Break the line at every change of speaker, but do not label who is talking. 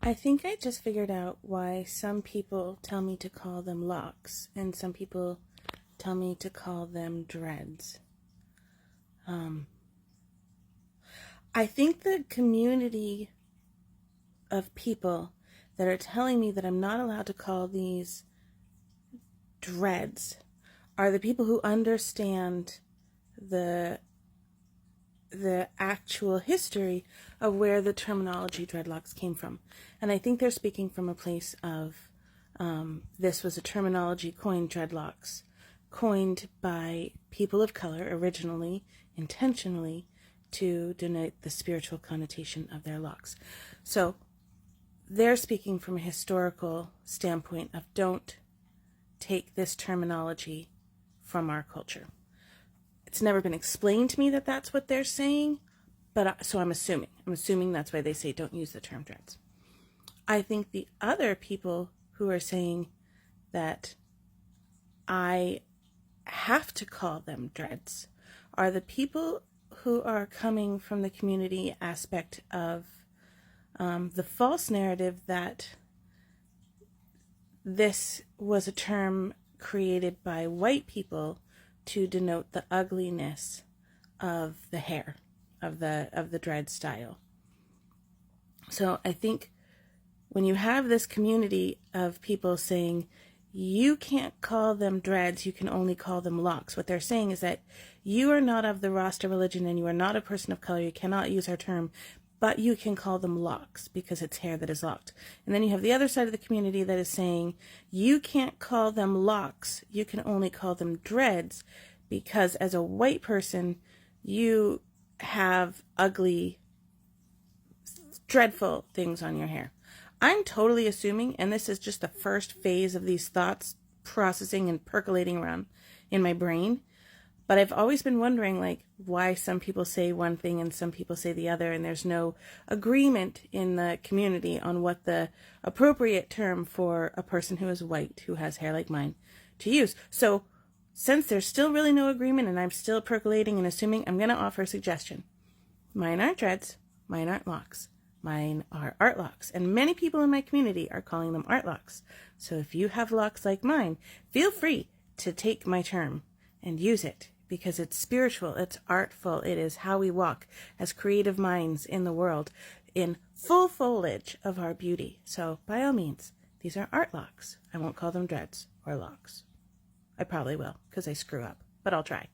I think I just figured out why some people tell me to call them locks and some people tell me to call them dreads. I think the community of people that are telling me that I'm not allowed to call these dreads are the people who understand the actual history of where the terminology dreadlocks came from. And I think they're speaking from a place of this was a terminology coined, dreadlocks, coined by people of color originally, intentionally, to denote the spiritual connotation of their locks. So they're speaking from a historical standpoint of don't take this terminology from our culture. It's never been explained to me that that's what they're saying, but so I'm assuming that's why they say don't use the term dreads. I think the other people who are saying that I have to call them dreads are the people who are coming from the community aspect of the false narrative that this was a term created by white people to denote the ugliness of the hair, of the dread style. So I think when you have this community of people saying you can't call them dreads, you can only call them locks, what they're saying is that you are not of the Rasta religion and you are not a person of color, you cannot use our term, but you can call them locks because it's hair that is locked. And then you have the other side of the community that is saying you can't call them locks, you can only call them dreads because as a white person, you have ugly, dreadful things on your hair. I'm totally assuming, and this is just the first phase of these thoughts processing and percolating around in my brain, but I've always been wondering, like, why some people say one thing and some people say the other, and there's no agreement in the community on what the appropriate term for a person who is white, who has hair like mine, to use. So, since there's still really no agreement and I'm still percolating and assuming, I'm going to offer a suggestion. Mine aren't dreads, mine aren't locks. Mine are ArtLocs, and many people in my community are calling them ArtLocs. So if you have locks like mine, feel free to take my term and use it because it's spiritual, it's artful, it is how we walk as creative minds in the world in full foliage of our beauty. So by all means, these are ArtLocs. I won't call them dreads or locks. I probably will because I screw up, but I'll try.